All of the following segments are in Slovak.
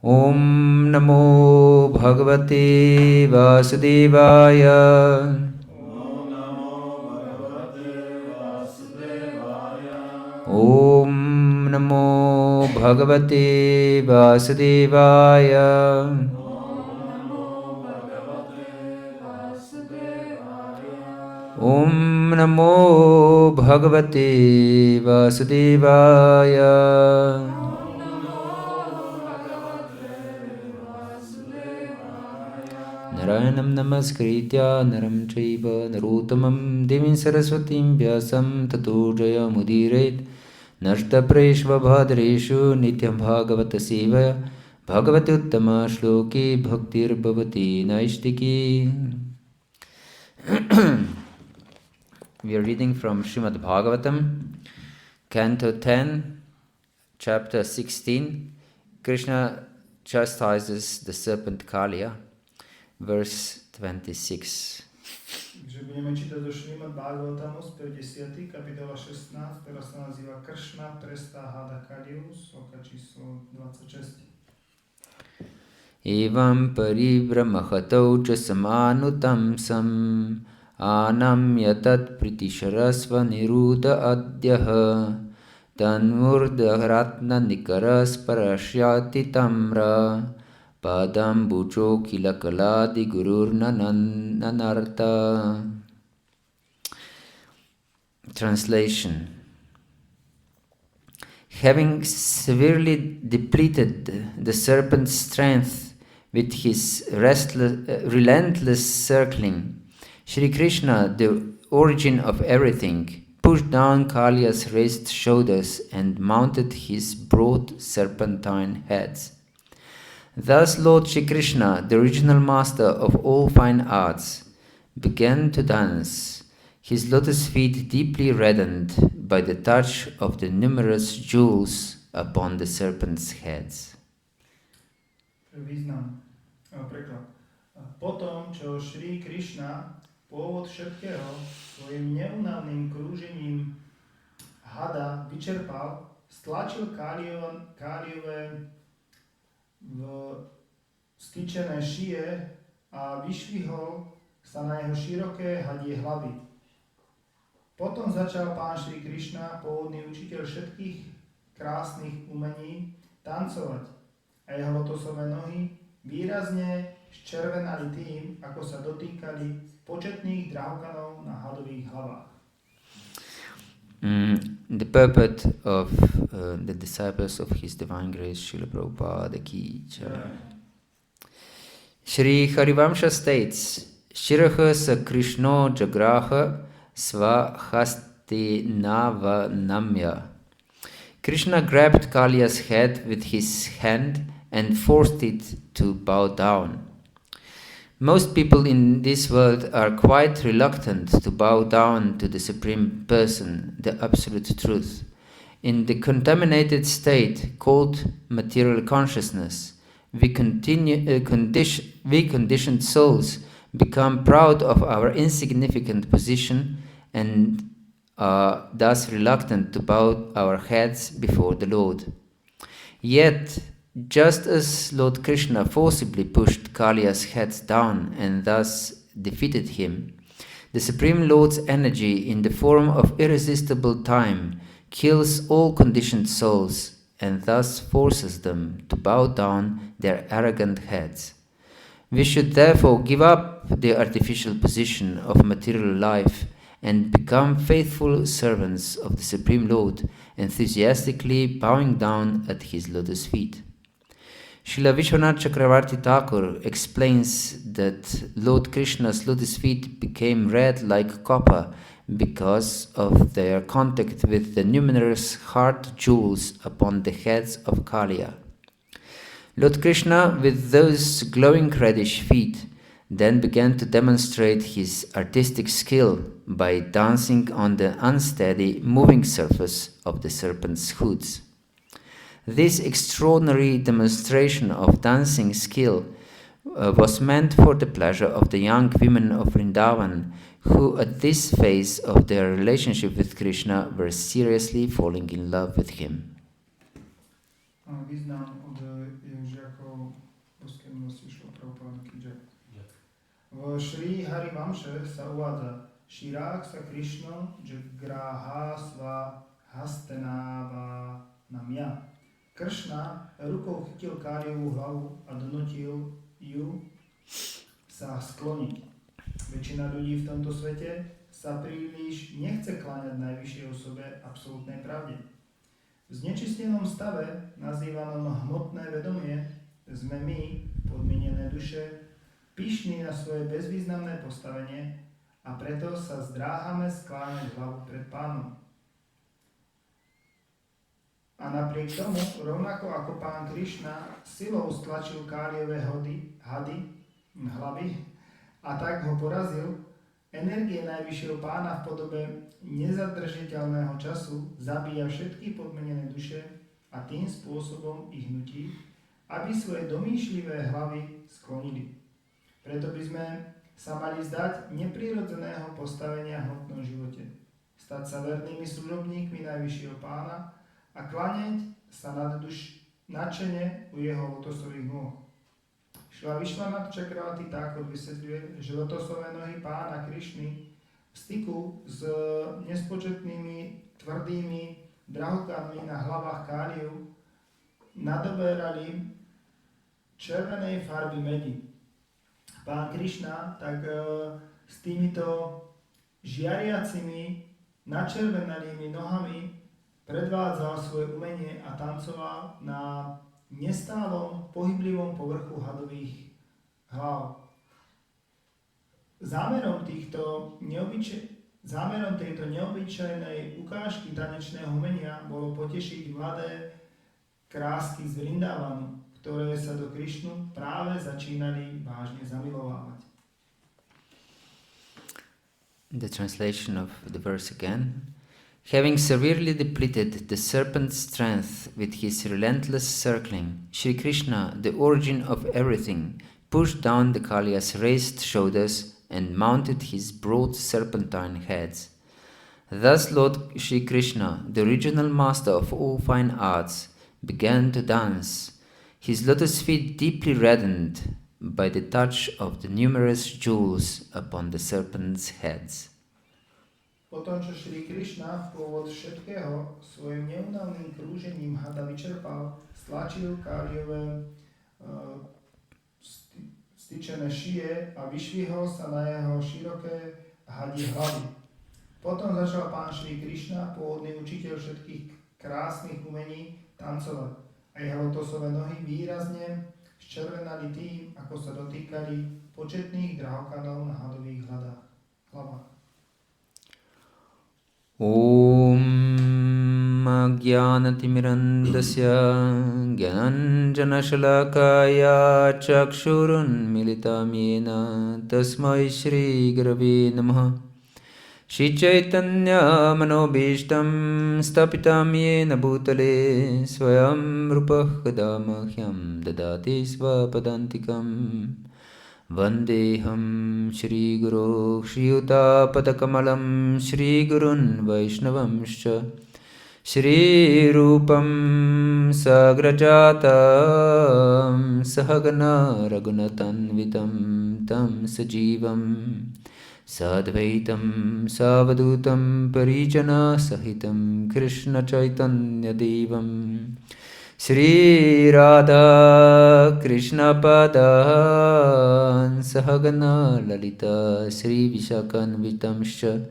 Om Namo Bhagavate Vasudevaya. Om Namo Bhagavate Vasudevaya. Om Namo Bhagavate Vasudevaya. Narayanam namaskritya naram chaiva narottamam devim saraswatim vyasam tato jaya mudiret nashta preshva bhadreshu nityam bhagavata sevaya bhagavati uttama shloki bhaktir bhavati naishtiki. We are reading from Srimad Bhagavatam, Canto 10, Chapter 16. Krishna chastises the serpent Kaliya, verse 26. Takže budeme čítať zo Srimad Bhagavatamu z 50. kapitola 16, ktorá sa nazýva Krishna trestá hada Kaliyu, sloka číslo 26. Evam paribramahatav cha samanutam sam anam yatat pritisharasva niruda adyaha tanmurdaratna nikaras parashyati tamra padam bucho kilakaladi gurur nanarta. Translation. Having severely depleted the serpent's strength with his relentless circling, Shri Krishna, the origin of everything, pushed down Kaliya's raised shoulders and mounted his broad serpentine heads. Thus Lord Shri Krishna, the original master of all fine arts, began to dance, his lotus feet deeply reddened by the touch of the numerous jewels upon the serpent's heads. Význam. Preklad. Potom, čo Shri Krishna, pôvod všetkého, svojim neúnavným krúžením hada vyčerpal, stlačil Kaliyové v stýčené šie a vyšvihol sa na jeho široké hadie hlavy. Potom začal pán Shri Krishna, pôvodný učiteľ všetkých krásnych umení, tancovať a jeho lotosové nohy výrazne zčervenali tým, ako sa dotýkali početných drahokanov na hadových hlavách. The purport of the disciples of His Divine Grace, Srila Prabhupada Ki Jai. Shri Harivamsha states, Shiraha sa Krishno jagraha svahasti navanamya. Krishna grabbed Kaliya's head with his hand and forced it to bow down. Most people in this world are quite reluctant to bow down to the Supreme Person, the Absolute Truth. In the contaminated state called material consciousness, we conditioned souls become proud of our insignificant position and are thus reluctant to bow our heads before the Lord. Yet, just as Lord Krishna forcibly pushed Kaliya's head down and thus defeated him, the Supreme Lord's energy in the form of irresistible time kills all conditioned souls and thus forces them to bow down their arrogant heads. We should therefore give up the artificial position of material life and become faithful servants of the Supreme Lord, enthusiastically bowing down at his lotus feet. Srila Vishwanath Chakravarti Thakur explains that Lord Krishna's lotus feet became red like copper because of their contact with the numerous heart jewels upon the heads of Kaliya. Lord Krishna, with those glowing reddish feet, then began to demonstrate his artistic skill by dancing on the unsteady, moving surface of the serpent's hoods. This extraordinary demonstration of dancing skill was meant for the pleasure of the young women of Vrindavan, who at this phase of their relationship with Krishna were seriously falling in love with him. Význam od Ježiakov V Šri Hari Vamše sa uvádza Širák sa Krishno Jagraha Sva Hastenava Namya. Kršna rukou chytil Kaliovú hlavu a donutil ju sa skloniť. Väčšina ľudí v tomto svete sa príliš nechce kláňať najvyššej osobe absolútnej pravde. V znečistenom stave, nazývanom hmotné vedomie, sme my, podmienené duše, pyšní na svoje bezvýznamné postavenie a preto sa zdráhame skláňať hlavu pred Pánom. A napriek tomu, rovnako ako Pán Krishna silou stlačil Kaliové hlavy a tak ho porazil, energie najvyššieho Pána v podobe nezadržiteľného času zabíja všetky podmenené duše a tým spôsobom ich nutí, aby svoje domýšlivé hlavy sklonili. Preto by sme sa mali vzdať neprirodzeného postavenia v hmotnom živote, stať sa vernými služobníkmi najvyššieho Pána a kláňať sa nadšene u jeho lotosových nôh. Šla Ekacakra Dham vysvetľuje, že lotosové nohy Pána Krišny v styku s nespočetnými tvrdými drahokami na hlavách Kaliu nadoberali červenej farby medi. Pán Krishna tak s týmito žiariacimi, načervenalými nohami predvádzal svoje umenie a tancoval na nestálom, pohyblivom povrchu hadových hlav. Zámerom tejto neobyčajnej ukážky tanečného umenia bolo potešiť mladé krásky z Vrindavanu, ktoré sa do Krišnu práve začínali vážne zamilovávať. The translation of the verse again. Having severely depleted the serpent's strength with his relentless circling, Sri Krishna, the origin of everything, pushed down the Kaliya's raised shoulders and mounted his broad serpentine heads. Thus Lord Sri Krishna, the original master of all fine arts, began to dance, his lotus feet deeply reddened by the touch of the numerous jewels upon the serpents' heads. Potom, čo Sri Krishna v pôvod všetkého svojim neúnavným krúžením hada vyčerpal, stlačil Kaliové styčené šije a vyšvihol sa na jeho široké hadie hlavy. Potom začal Pán Sri Krishna, pôvodný učiteľ všetkých krásnych umení, tancovať a jeho lotosové nohy výrazne zčervenali tým, ako sa dotýkali početných drahokanov na hadových hlavách. Om Jnanatimirandasya Gyananjanashalakaya Chakshurun Militam Yena Tasmai Shri Gurave Namaha Shri Chaitanya Manobishtam Stapitam Yena Bhutale Swayam Rupah Kadamahyam Dadati Svapadantikam Vandeham Shri Guru Shri Yuta Padakamalam Shri Gurun Vaishnavamscha Shri Rupam Sagrajatam Sahagana Raghunatanvitam Tam Sajivam Sadvaitam Savadutam Parijana Sahitam Krishna Chaitanya Devam Shri Radha Krishna Padan Sahagana Lalita Shri Vishakanvitamscha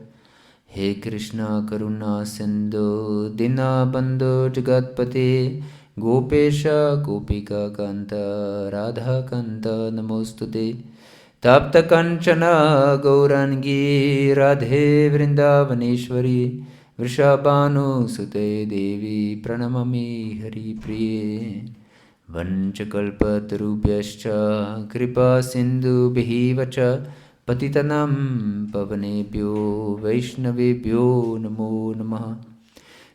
He Krishna Karuna Sindhu Dinabandhu Jagatpate Gopesha Gopika Kanta Radha Kanta Namostute Tapta Kanchana Gaurangi Radhe Vrindavaneshwari Vrishabhanu Sute Devi Pranamami Hari Priye Vanchakalpatarubhyascha Kripa Sindhu Bhivacha Patitanam Pavanebhyo Vaishnavebhyo Namo Namaha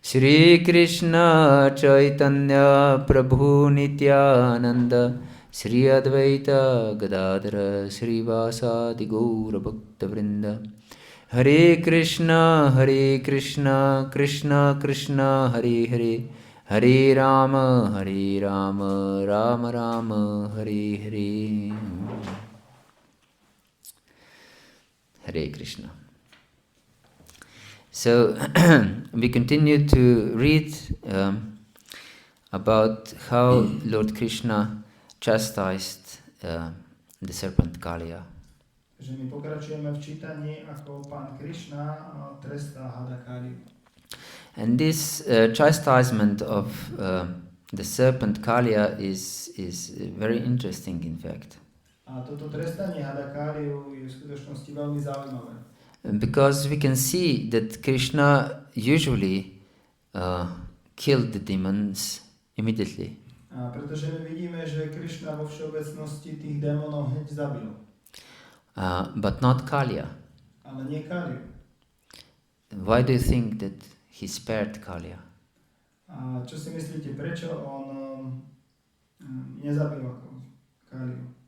Shri Krishna Chaitanya Prabhu Nityananda Shri Advaita Gadadhara Shri Vasadi Gaura Bhakta Vrinda Hare Krishna, Krishna Krishna, Hare Hare, Hare Rama, Rama Rama, Hare Hare. Hare Krishna. So we continue to read about how Lord Krishna chastised the serpent Kaliya. Takže my pokračujeme v čítaní, ako pán Krishna trestá hada Kaliu. And this chastisement of the serpent Kaliya is very interesting, in fact. A toto trestanie hada Kaliu je v skutočnosti veľmi zaujímavé. Because we can see that Krishna usually killed the demons immediately. A pretože my vidíme, že Krishna vo všeobecnosti tých démonov hneď zabil. But not Kaliya. Ale nie Kaliu. Why do you think that he spared Kaliya? A čo si myslíte, prečo on nezabil ako Kaliu?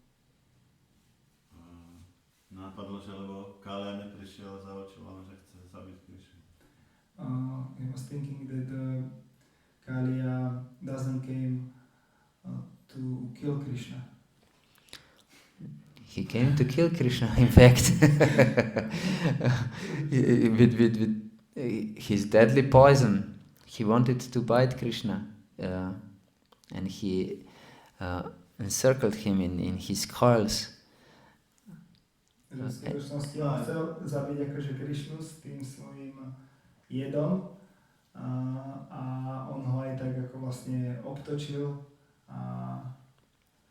Napadlo, že lebo Kaliya neprišiel za očuvom, že chce zabiť Krishnu. He was thinking that Kaliya doesn't came to kill Krishna. He came to kill Krishna, in fact, with his deadly poison. He wanted to bite Krishna, and he encircled him in his coils. V skutočnosti on chcel zabiť akože Krishnu s tým svojím jedom a on ho aj tak ako vlastne obtočil.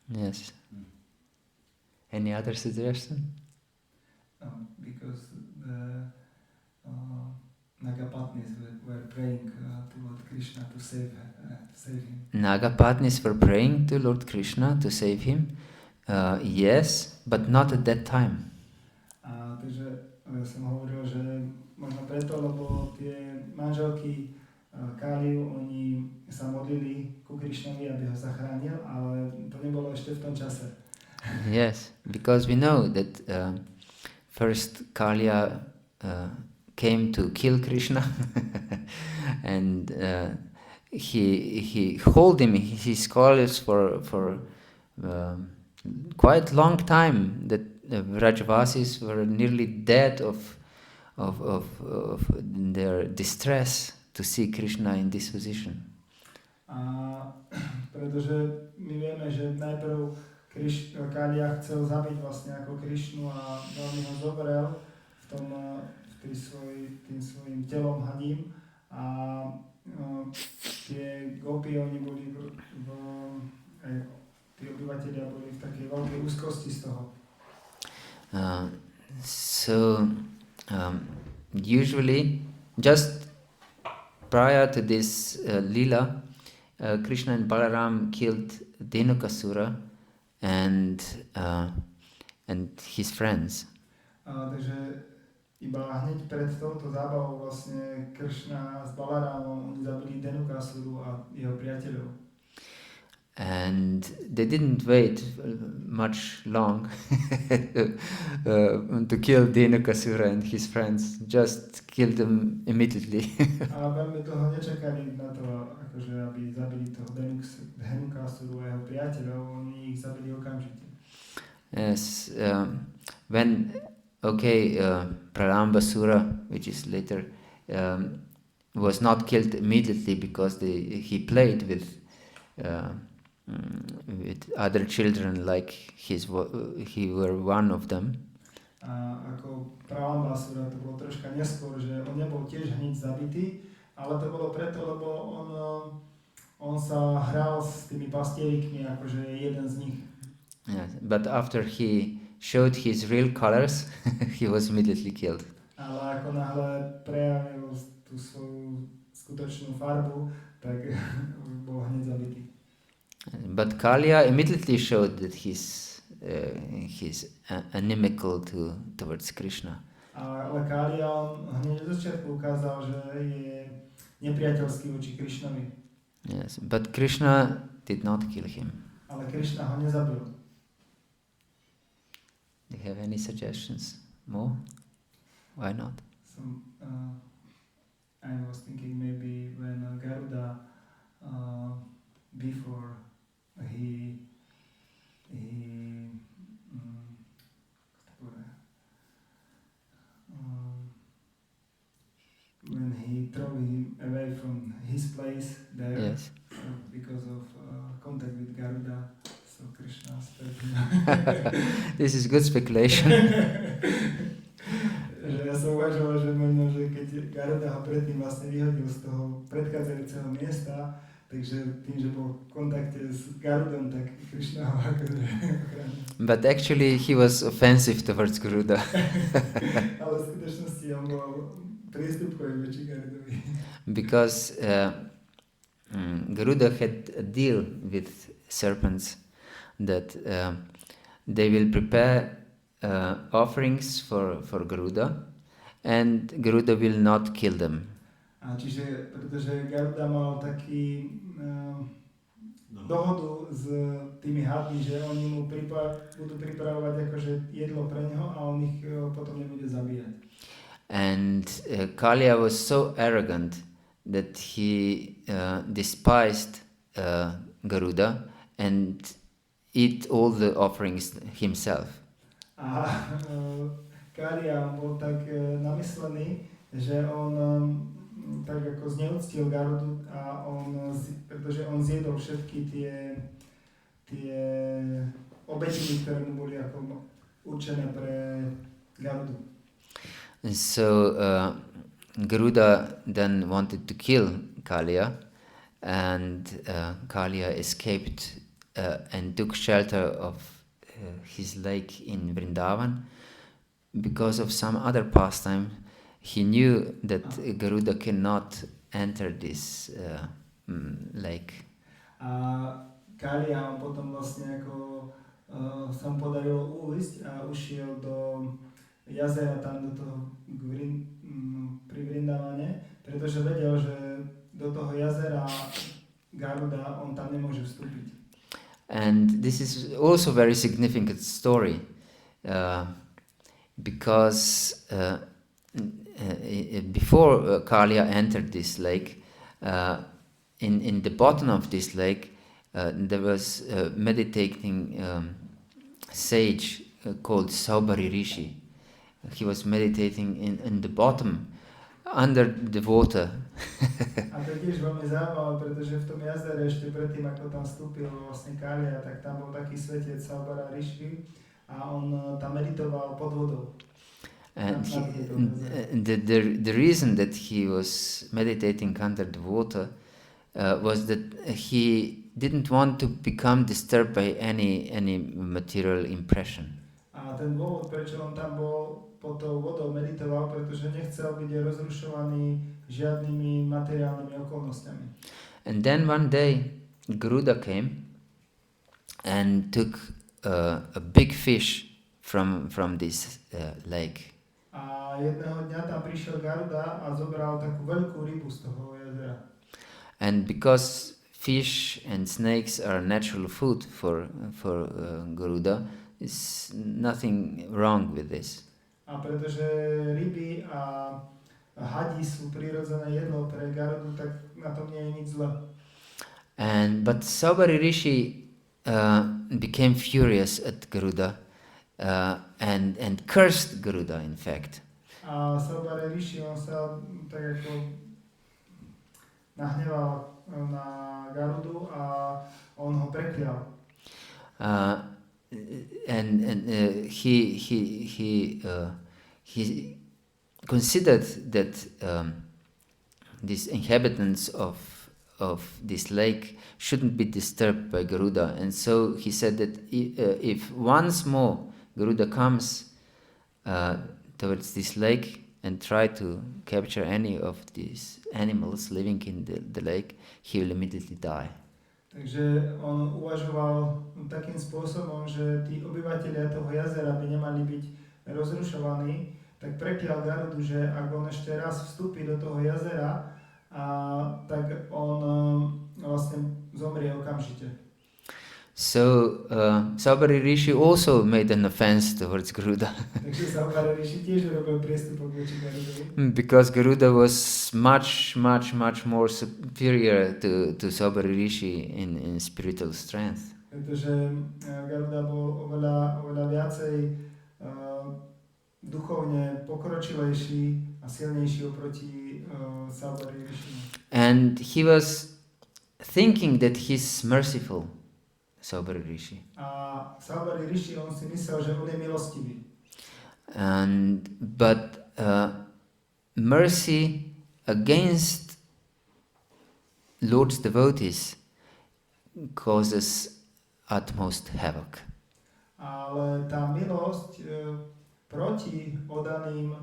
Yes. Any other suggestion? Because the Nagapatnis were praying to Lord Krishna to save him. Nagapatnis were praying to Lord Krishna to save him. Yes, but not at that time. Takže som hovoril, že možno preto, lebo tie manželky Kaliu, oni sa modlili ku Krishnovi, aby ho zachránil, ale to nebolo ešte v tom čase. Yes, because we know that first Kaliya came to kill Krishna, and he held him in his coils for quite long time. That Vrajavasis were nearly dead of their distress to see Krishna in this position. Pretože my vieme, že najprv Kaliya chcel zabiť vlastne ako Krishnu a veľmi ho zobrel tým svojim telom hadím a tie gopy, oni boli tí obyvatelia boli v takej veľkej úzkosti z toho. Usually, just prior to this lila, Krishna and Balaram killed Dhenukasura and his friends. Takže iba hneď pred touto zábavou vlastne Krishna s Balarámom oni zabili Dhenukasuru a jeho priateľov. And they didn't wait much long to kill Dhenukasura and his friends, just killed them immediately. A veľmi dlho nečakali na to, akože aby zabili toho Dhenukasuru a jeho priateľov, oni ich zabili okamžite. Yes, Pralambasura, which is later, was not killed immediately because he played with other children, like he were one of them. A ako Pralambasura to bolo troška neskôr, že on nebol tiež hneď zabitý, ale to bolo preto, lebo on sa hral s tými pastierikmi, akože jeden z nich. Yes, but after he showed his real colors, he was immediately killed. Ale ako náhle prejavil tú svoju skutočnú farbu, tak bol hneď zabitý. But Kaliya immediately showed that he's inimical towards Krishna. Ale Kaliya hneď od začiatku ukázal, že je nepriateľský voči Krishnovi. Yes, but Krishna did not kill him. Ale Krishna ho nezabil. Do you have any suggestions? More? Why not? I was thinking maybe when Garuda before he So Krishna späť. This is good speculation. Že ja som uvažoval, že možno, že keď Garuda ho predtým vlastne vyhodil z toho predchádzajúceho miesta, takže tým, že bol v kontakte s Garudom, tak Krishna ho akože ochránil. But actually he was offensive towards Garuda. Ale v skutočnosti on bol prístupkový voči Garudovi. Because Garuda had a deal with serpents that they will prepare offerings for Garuda, and Garuda will not kill them. A čiže, pretože Garuda mal taký dohodu s tými hadmi, že oni mu budú pripravovať akože jedlo pre neho a on ich potom nebude zabíjať. And Kaliya was so arrogant that he despised Garuda and eat all the offerings himself. A Kaliya bol tak namyslený, že on tak ako zneúctil Garudu a pretože on zjedol všetky tie obetiny, ktoré mu boli ako určené pre Garudu. So Garuda then wanted to kill Kaliya, and Kaliya escaped and took shelter of his lake in Vrindavan. Because of some other pastime, he knew that Garuda cannot enter this lake. A Kaliya potom vlastne ako sa mu podarilo uísť a ušiel do jazera tam do toho pri Vrindavane, pretože vedel, že do toho jazera Garuda on tam nemôže vstúpiť. And this is also very significant story because before Kaliya entered this lake, in the bottom of this lake there was a meditating sage called Saubari Rishi. He was meditating in the bottom, under the water. A to je tiež veľmi zaujímavé, pretože v tom jazere ešte predtým, ako tam vstúpil vlastne Kaliya, tak tam bol taký svetec Saubara Rishi a on tam meditoval pod vodou. And the reason that he was meditating under the water was that he didn't want to become disturbed by any material impression. A ten dôvod, prečo on tam bol pod tou vodou meditoval, pretože nechcel byť rozrušovaný žiadnymi materiálnymi okolnostiami. And then one day Garuda came and took a big fish from this lake. A jedného dňa tam prišiel Garuda a zobral takú veľkú rybu z toho jazera. And because fish and snakes are natural food for Garuda, is nothing wrong with this. A pretože ryby a hadi sú prirodzené jedlo pre Garudu, tak na tom nie je nič zlé. But Saubari Rishi became furious at Garuda and cursed Garuda, in fact. A Saubari Rishi, on sa tak ako nahneval na Garudu a on ho preklial. He considered that these inhabitants of this lake shouldn't be disturbed by Garuda, and so he said that if once more Garuda comes towards this lake and try to capture any of these animals living in the lake, he will immediately die. Takže on uvažoval takým spôsobom, že tí obyvatelia toho jazera by nemali byť rozrušovaní, tak preklial Garudu, že ak on ešte raz vstúpi do toho jazera, tak on vlastne zomrie okamžite. So Saubari Rishi also made an offense towards Garuda. Takže Saubari Rishi tiež robil priestupok voči Garudovi. Because Garuda was much more superior to Saubari Rishi in spiritual strength. Pretože Garuda bol oveľa viacej duchovne pokročilejší a silnejší oproti Saubari Rishi. And he was thinking that he's merciful. Saubhari Rishi. A Saubhari Rishi, on si myslel, že on je milostivý. But mercy against Lord's devotees causes utmost havoc. Ale tá milosť proti oddaným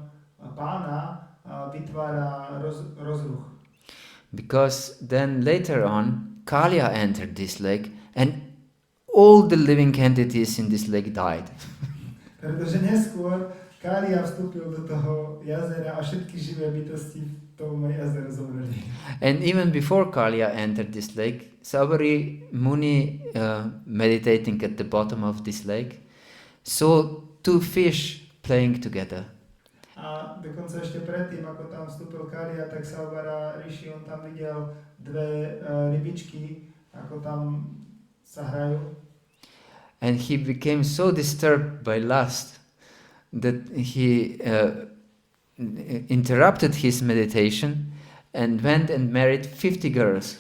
pána vytvára rozruch. Because then later on, Kaliya entered this lake and all the living entities in this lake died. Pretože neskôr Kaliya vstúpil do toho jazera a všetky živé bytosti v tom jazere zomreli. And even before Kaliya entered this lake, Saubhari Muni, meditating at the bottom of this lake, saw two fish playing together. A dokonca ešte predtým, ako tam vstúpil Kaliya, tak Saubhara Rishi, on tam videl dve rybičky, ako tam sa hrajú. And he became so disturbed by lust that he interrupted his meditation and went and married 50 girls.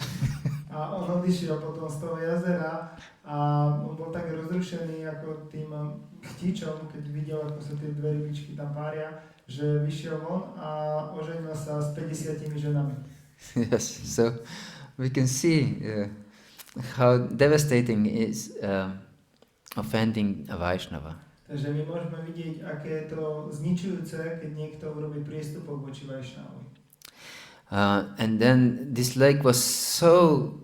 A on odišiel potom z toho jazera a on bol tak rozrušený ako tým chtičom, keď videl, ako sa tie dve rybičky tam pária, že vyšiel von a oženil sa s 50 ženami. Yes, so we can see how devastating is offending a Vaishnava. Takže my môžeme vidieť, aké je to zničujúce, keď niekto urobí priestupok voči Vaishnavovi. And then this lake was so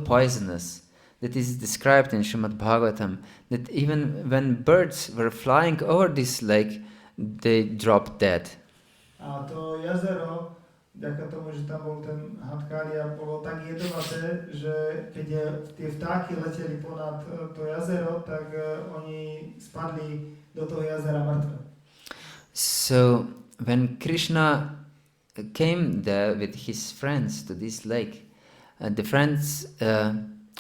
poisonous that is described in Srimad Bhagavatam that even when birds were flying over this lake, they dropped dead. A to jazero, vďaka tomu, že tam bol ten had Kaliya, bolo tak jedovaté, že keď tie vtáky leteli ponad to jazero, tak oni spadli do toho jazera mŕtve. So when Krishna came there with his friends to this lake, the friends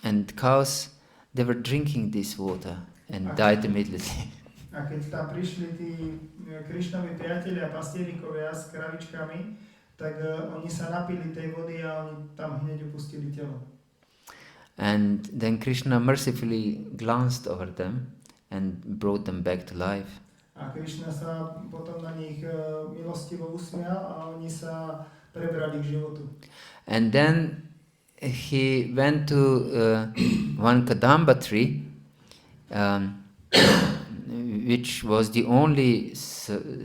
and cows, they were drinking this water and died immediately. A keď tam prišli tí Krishnovi priatelia, pastierikovia s kravičkami, tak oni sa napili tej vody a oni tam hneď opustili telo. And then Krishna mercifully glanced over them and brought them back to life. A Krishna sa potom na nich milostivo usmial a oni sa prebrali k životu. And then he went to one kadamba tree, which was the only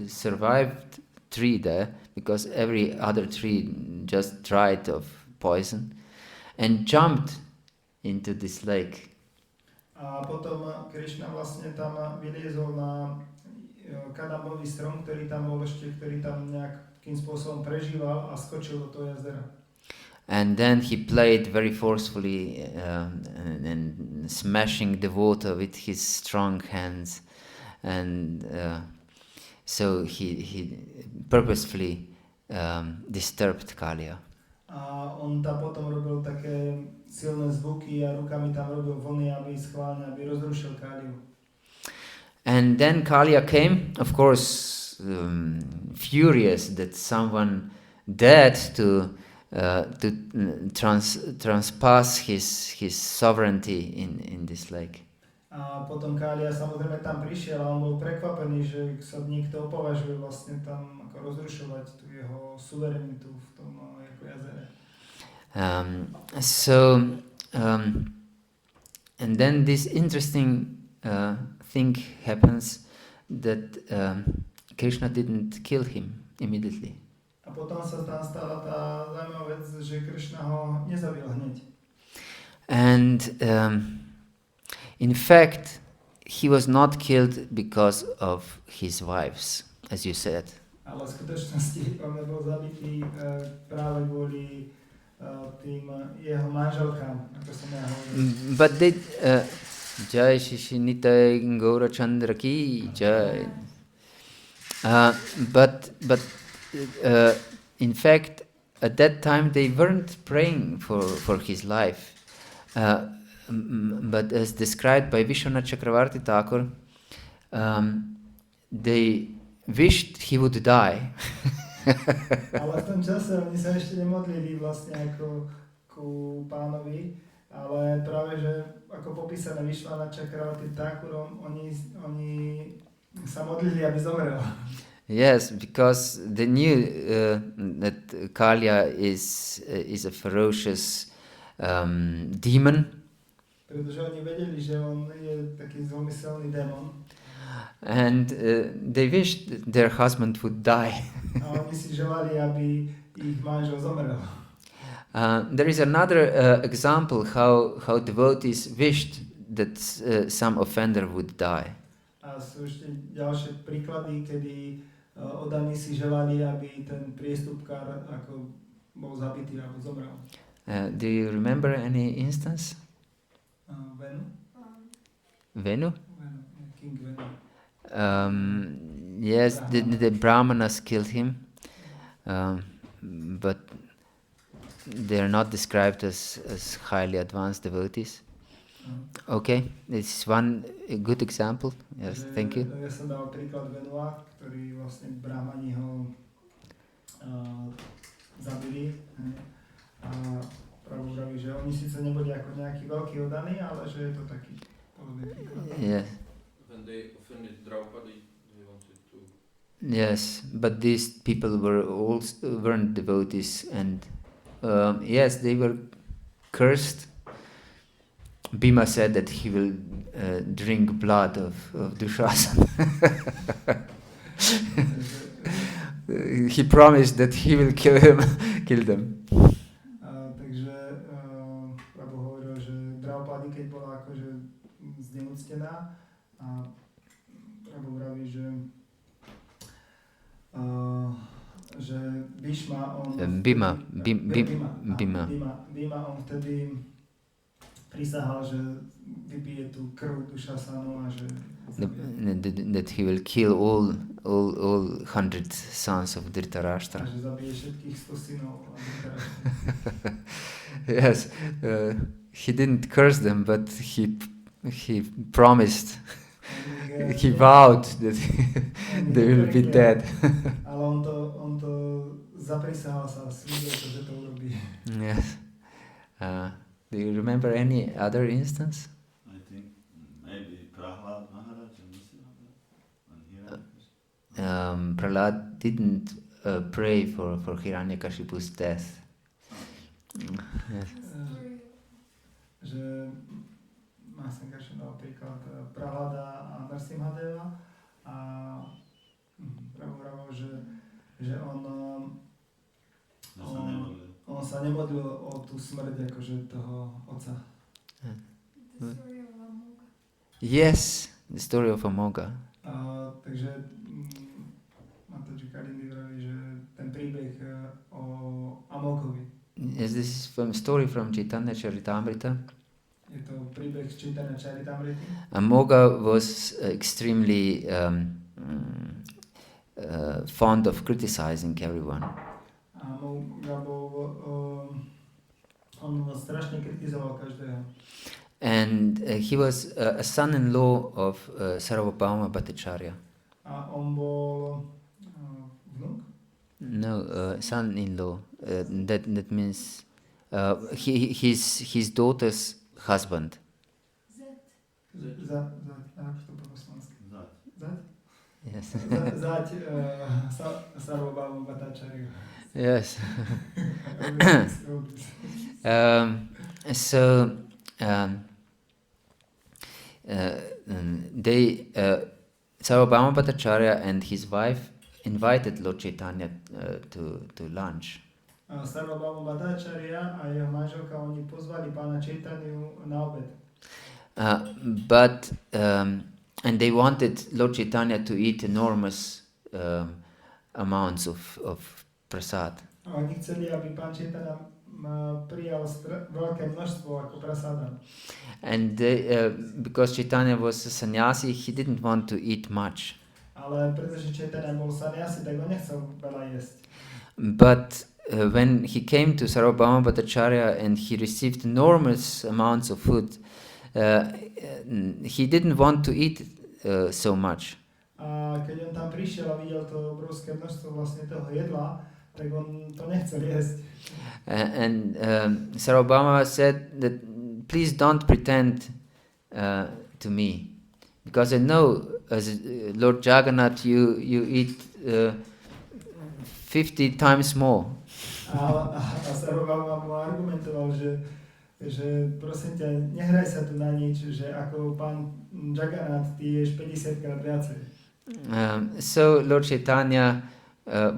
survived tree there, because every other tree just died of poison, and jumped into this lake. A potom Krishna vlastne tam vyliezol na kadambový strom, ktorý tam bol ešte, ktorý tam nejakým spôsobom prežíval a skočil do toho jazera. And then he played very forcefully and smashing the water with his strong hands. And so he purposefully disturbed Kaliya. A on tam potom robil také silné zvuky a rukami tam robil vlny, aby schválne, aby rozrušil Kaliyu. And then Kaliya came, of course, furious that someone dared to transpass his sovereignty in this lake. A potom Kaliya samozrejme tam prišiel a on bol prekvapený, že sa niekto opovažuje vlastne tam ako rozrušovať tú jeho suverenitu v tom ako jazere. And then this interesting thing happens that Krishna didn't kill him immediately. A potom sa tam stala tá zaujímavá vec, že Krishna ho nezabil hneď. And in fact, he was not killed because of his wives, as you said. Ale v skutočnosti on nebol zabitý práve kvôli tým jeho manželkám, ako som ja hovoril. But they Jai Shishinitai Gaura Chandra ki Jai. But in fact, at that time they weren't praying for his life. But as described by Vishwanath Chakravarti Thakur, they wished he would die. Ale v tom čase oni sa ešte nemodlili vlastne ako ku pánovi, Ale práve, že ako popísané Vyšvanača Kráľ Thakurom, oni sa modlili, aby zomrel. Yes, because they knew that Kaliya is a ferocious demon, Pretože oni vedeli, že on je taký zlomyselný démon. and they wished their husband would die. A oni si želali, aby ich manžel zomrel. There is another example how devotees wished that some offender would die. A sú ešte ďalšie príklady, kedy oddaní si želali, aby ten priestupkár ako bol zabitý alebo zomrel. Do you remember any instance? Venu? Venu? Venu, King Venu. Yes, the Brahmanas killed him, but they are not described as highly advanced devotees. Okay, this is one good example. Yes, thank you. Ja som dal príklad Venua, ktorý vlastne Brahmani ho zabili. A Prabhu vraví, že oni síce neboli ako nejaký veľký oddaný, ale že je to taký podobný príklad. Yes. When they offended Draupadi, they wanted to. Yes, but these people weren't devotees, and yes, they were cursed. Bhima said that he will drink blood of Dushasana. He promised that he will kill them. Takže Prabhu hovoril, že Draupadi, keď bola akože zneúctená, a Prabhu vraví, že Bhishma, on... Bhima, on vtedy prisahal, že vypije tú krv Dušasanu a že... That he will kill all 100 sons of Dhritarashtra. A že zabije všetkých 100 synov Dhritarashtra. Yes, he didn't curse them, but he promised, he vowed that they will be dead. Ale on to zaprisahal sa, slúbil to, že to urobí. Yes. Do you remember any other instance? I think maybe Prahlad Maharaj and Nrsimha. Prahlad didn't pray for Hiranyakashipu's death. Yes. Že Mahasankarshan dal príklad Prahlada a Nrsimhadeva a Prabhu vravel, že on sa nemodlil o tú smrť akože toho otca. Yes, the story of Amoga. Takže Mataji Kalindi vraví, že ten príbeh o Amokovi. Yes, this is story from Chaitanya Charitamrita. Je to príbeh z Chaitanya Charitamrity. Amoga was extremely fond of criticizing everyone. On strašne kritizoval každého. And he was a son-in-law of Sarvabhauma Bhattacharya. A on bol vnuk? No, son-in-law. That means his daughter's husband. Ako to po slovensky? Zať? Yes. Zať Sarvabhauma Bhattacharya. Yes. Sarvabhauma Bhattacharya and his wife invited Lord Chaitanya to lunch. Sarvabhauma Bhattacharya a jeho manželka, oni pozvali pána Chaitanyu na obed. And they wanted Lord Chaitanya to eat enormous amounts of prasad. A oni chceli, aby pán Chaitanya prijal veľké množstvo ako prasada. And because Chaitanya was a sannyasi, he didn't want to eat much. Ale pretože Chaitanya bol sannyasi, tak on nechcel veľa jesť. But when he came to Sarvabhauma Bhattacharya and he received enormous amounts of food, he didn't want to eat so much. A keď on tam prišiel a videl to obrovské množstvo vlastne toho jedla, tak on to nechcel jesť. And Sarvabhauma said that please don't pretend to me, because I know as Lord Jagannath you eat 50 times more. A Sarvabhauma mu argumentoval, že prosím ťa, nehraj sa tu na nič, že ako pán Jagannath, ty ješ 50 krát viacej. So Lord Chaitanya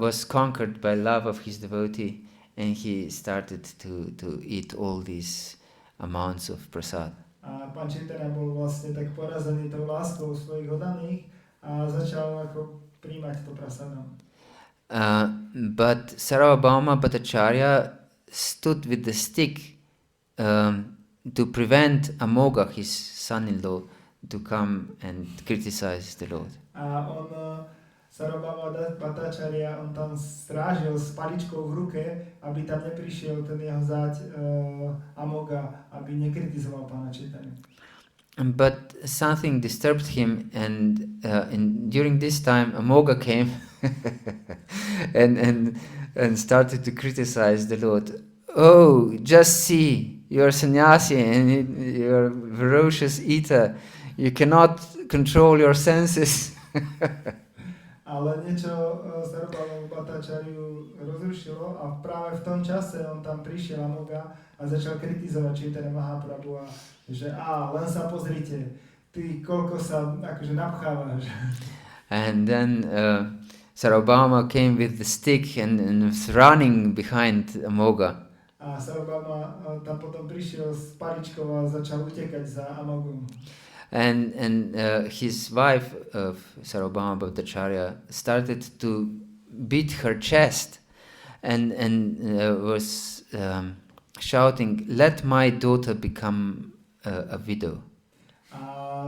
was conquered by love of his devotee, and he started to eat all these amounts of prasad. A pán Chaitanya bol vlastne tak porazený tou láskou svojich oddaných a začal ako príjmať to prasadom. But Sarvabhauma Bhattacharya stood with the stick to prevent Amoga, his son-in-law, to come and criticize the Lord. A on, Sarvabhauma Bhattacharya, on tam strážil s paličkou v ruke, aby tam neprišiel ten jeho záť Amoga, aby nekritizoval pána Chaitanya. But something disturbed him, and during this time Amoga came and started to criticize the Lord. Oh, just see, you're a sannyasi and you're a ferocious eater. You cannot control your senses. Ale niečo Sarvabhauma Bhattacharyu rozrušilo a práve v tom čase on tam prišiel Amoga a začal kritizovať Chaitanya Mahaprabhu, že len sa pozrite, ty koľko sa akože napchávaš. And then Sarvabhauma came with the stick and was running behind Amoga. A Sarvabhauma tam potom prišiel s paličkou a začal utekať za Amogom. And his wife of Sarvabhauma Bhattacharya started to beat her chest and was shouting, "Let my daughter become a widow." A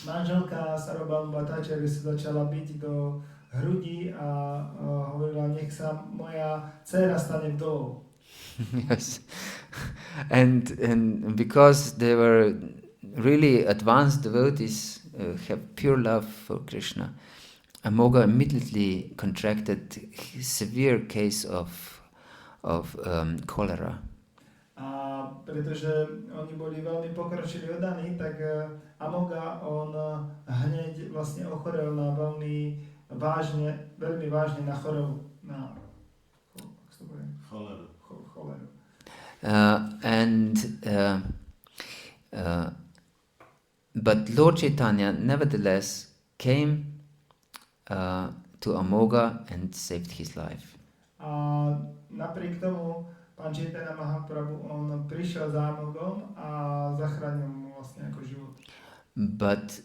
manželka Sarvabhauma Bhattacharya sa začala biť do hrudi a hovorila, nech sa moja dcéra stane vdovou. Yes, and because they were really advanced devotees, have pure love for Krishna, Amoga immediately contracted a severe case of cholera. A pretože oni boli veľmi pokročili oddaní, tak Amoga on hneď vlastne ochorel na veľmi vážne na chorobu, na choleru. But Lord Chaitanya nevertheless came to Amoga and saved his life. A napriek tomu pán Chaitanya Mahaprabhu on prišiel za Amogom a zachránil mu vlastne ako život. But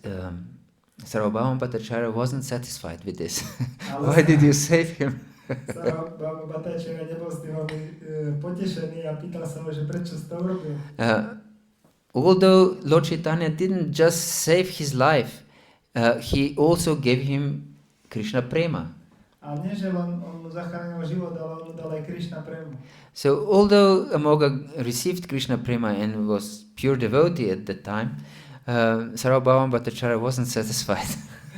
Sarvabhauma Bhattacharya wasn't satisfied with this. Why did you save him? Sarvabhauma Bhattacharya nebol s tým potešený a pýtal sa ho, že prečo si to urobil. Although Lord Chaitanya didn't just save his life, he also gave him Krishna prema. A nie, že len on mu zachránil život, ale on mu dal aj Krishna premu. So although Amoga received Krishna prema and was pure devotee at that time, Sarvabhauma Bhattacharya wasn't satisfied.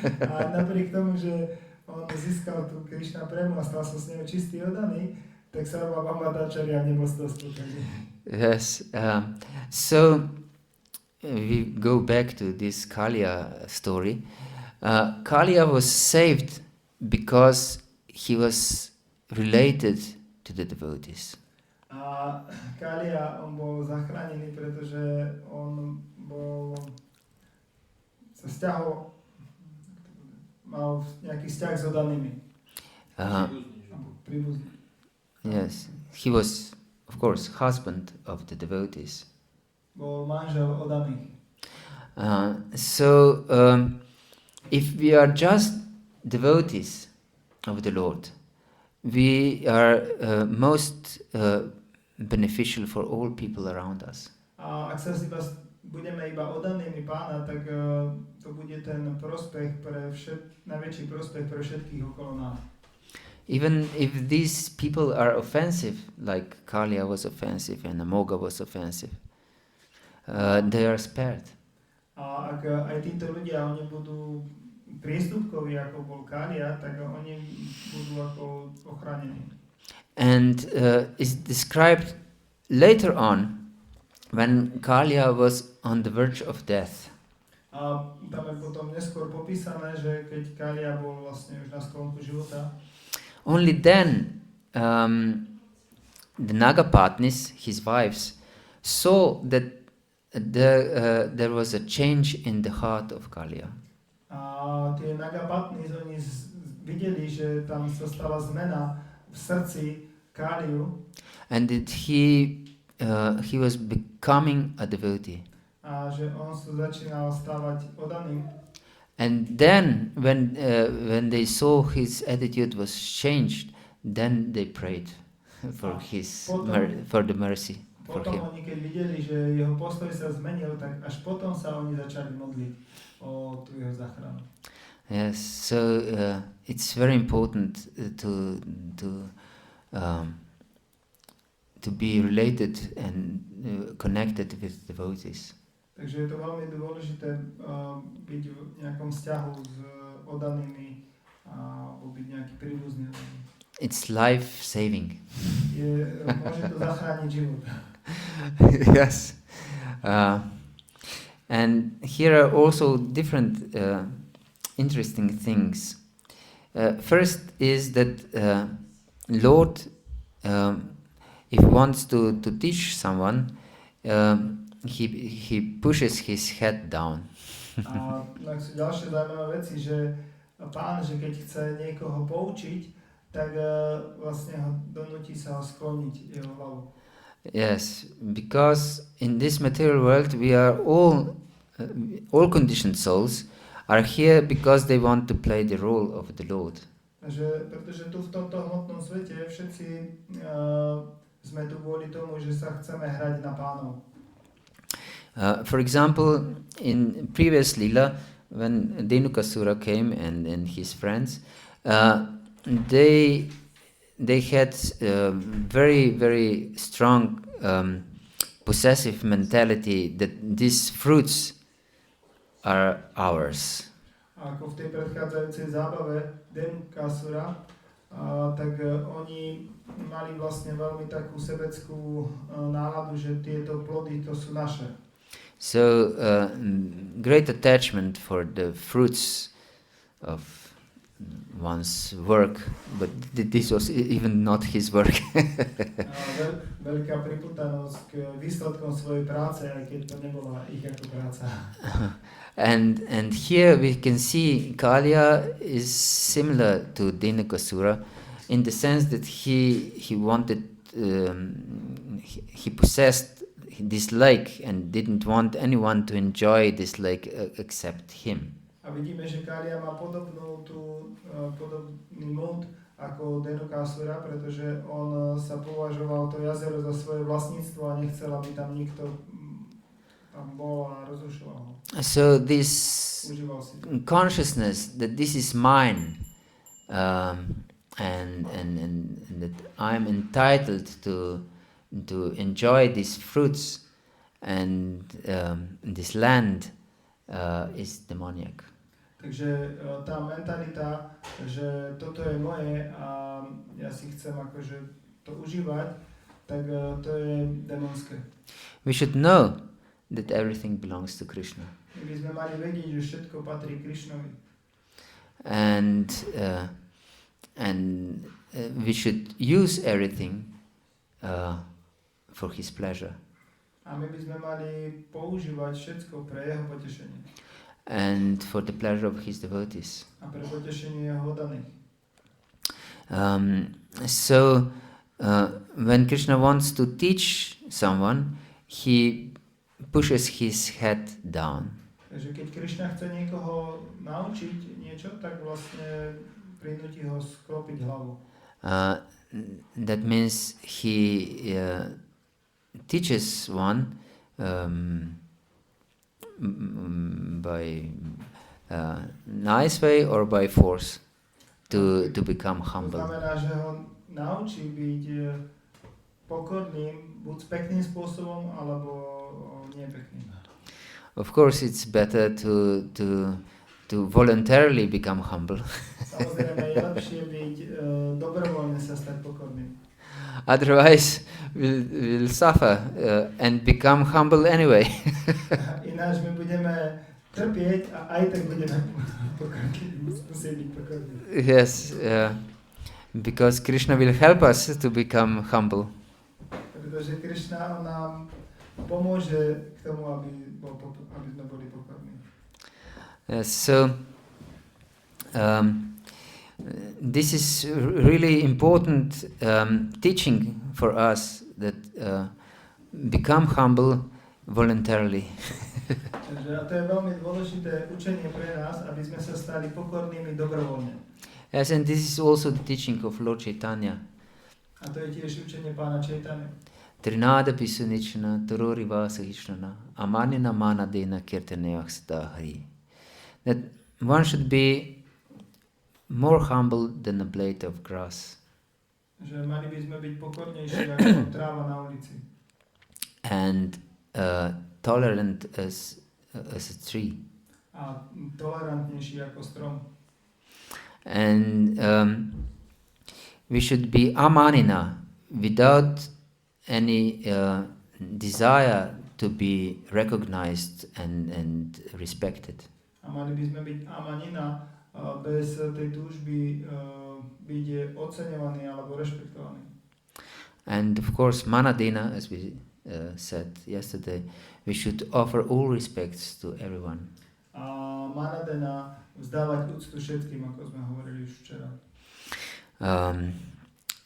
A napriek tomu, že on získal tú Krishna premu a stal sa s ňou čistý oddaný, tak Sarvabhauma Bhattacharya nebol z toho spokojný. Yes. So we go back to this Kaliya story. Kaliya was saved because he was related to the devotees. A Kaliya, on bol zachránený, pretože on bol sa vzťahol, mal nejaký vzťah s oddanými. Príbuzný. Yes, he was, of course, husband of the devotees. Bol manžel oddaných. So if we are just devotees of the Lord, we are most beneficial for all people around us. A ak sa budeme iba oddanými pána, tak to bude ten prospech najväčší prospech pre všetkých okolo nás. Even if these people are offensive, like Kaliya was offensive and Amoga was offensive, they are spared. A ak aj títo ľudia, oni budú priestupkoví, ako bol Kaliya, tak oni budú ako ochránení. And is described later on when Kaliya was on the verge of death, A tam je potom neskôr popísané, že keď Kaliya bol vlastne už na sklonku života, only then the Nagapatnis, his wives, saw that there was a change in the heart of Kaliya. a tie Nagapatnis, oni videli, že tam sa stala zmena v srdci Kaliu And that he was becoming a devotee. a že on sa začínal stávať oddaným. And then when they saw his attitude was changed, then they prayed for for the mercy for Potom him. oni keď videli, že jeho postoj sa zmenil, tak až potom sa oni začali modliť o tú jeho záchranu. Yes, so it's very important to be related and connected with devotees. Takže je to veľmi dôležité byť v nejakom vzťahu s oddanými alebo byť nejaký príbuzný. It's life saving. Môže to zachrániť život. Yes. And here are also different interesting things. First is that Lord, if he wants to teach someone, he pushes his head down. A tak sú ďalšie zaujímavé veci, že Pán, že keď chce niekoho poučiť, tak vlastne ho donúti sa ho skloniť jeho hlavu. Yes, because in this material world we are all conditioned souls are here because they want to play the role of the Lord. Pretože tu v tomto hmotnom svete všetci sme tu kvôli tomu, že sa chceme hrať na Pánov. For example, in previous Lila, when Dhenukasura came and his friends, they had very, very strong possessive mentality that these fruits are ours. A ako v tej predchádzajúcej zábave Dhenukasura, tak oni mali vlastne veľmi takú sebeckú náladu, že tieto plody to sú naše. So great attachment for the fruits of one's work, but this was even not his work. Veľká priputanosť k výsledkom svojej práce, aj keď to nebola ich ako práca. And here we can see Kaliya is similar to Dhenukasura in the sense that he wanted he possessed this lake and didn't want anyone to enjoy this lake except him. A vidíme, že Kaliya má podobný mód ako Dhenukasura, pretože on sa považoval to jazero za svoje vlastníctvo a nechcel, aby tam nikto tam bol a rozrušoval ho. So this consciousness that this is mine and that I'm entitled to enjoy these fruits and this land is demoniac. Takže tá mentalita, že toto je moje a ja si chcem akože to užívať, tak to je démonské. We should know that everything belongs to Krishna. My by sme mali vedieť, že všetko patrí Krishnovi. And we should use everything for his pleasure. A my by sme mali používať všetko pre jeho potešenie. And for the pleasure of his devotees. A pre potešenie jeho oddaných. So when Krishna wants to teach someone, he pushes his head down. Takže keď Krishna chce niekoho naučiť niečo, tak vlastne prinúti ho sklopiť hlavu. That means he teaches one by nice way or by force to become humble. To znamená, že ho naučí byť pokorným, buď s pekným spôsobom, alebo nepekným. Of course, it's better to voluntarily become humble. Samozrejme je lepšie byť dobrovoľne sa stať pokorným. Otherwise, will suffer and become humble anyway. Ináč my budeme trpieť a aj tak budeme pokorní, musieť byť pokorní. Yes, because Krishna will help us to become humble. Pretože Krishna nám pomôže k tomu, aby sme boli pokorní. So this is really important teaching for us that become humble voluntarily. Takže a to je veľmi dôležité učenie pre nás, aby sme sa stali pokornými dobrovoľne. Yes, and this is also the teaching of Lord Chaitanya. A to je tiež učenie pána Chaitanya. Trinada pisunichna turori vasahishnana amanina manadena kirtaneyah hari. That one should be more humble than a blade of grass. Že mali by sme byť pokornejší ako tráva na ulici. And tolerant as a tree. A tolerantnejší ako strom. And we should be amanina, without any desire to be recognized and respected. A mali by sme byť amanina bez tej túžby byť oceňovaný alebo rešpektovaný. And of course, manadena, as we said yesterday, we should offer all respects to everyone. A manadena vzdávať úctu všetkým, ako sme hovorili už včera.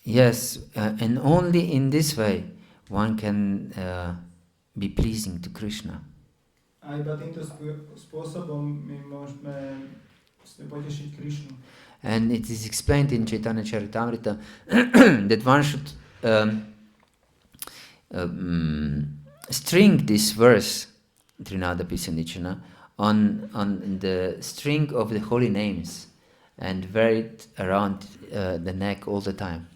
Yes, and only in this way one can be pleasing to Krishna. A iba týmto spôsobom my môžeme potešiť Krishnu. And it is explained in Chaitanya Charitamrita that one should string this verse, Trinada Pisanichana, on the string of the holy names and wear it around the neck all the time.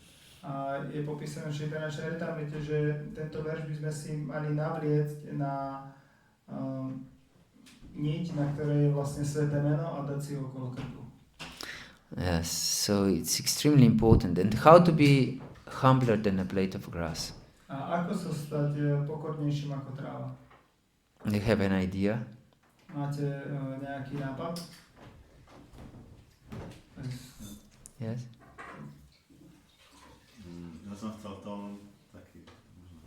A je popísané v Chaitanya Charitamrite, že tento verš by sme si mali navliecť na niť, na ktorej je vlastne sväté meno, a dať si ho okolo krku. Yes, so it's extremely important. And how to be humbler than a blade of grass? A ako sa stať pokornejším ako tráva? You have an idea? Máte nejaký nápad? Yes? Ja som chcel v tom taký,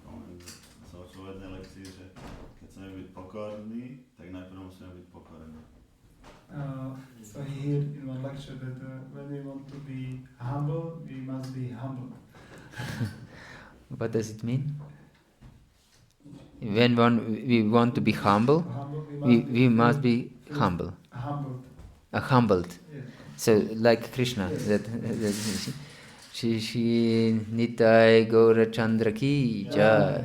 možno som počul v jednej lekcii, že keď chceme byť pokorní, tak najprv musíme byť pokorení. So he heard in one lecture that when we want to be humble, we must be humble. What does it mean? When we want to be humble, we must be humble. Humbled. Humbled. Yeah. So like Krishna, Yes. that Shri Nitai Gaura Chandra ki jai.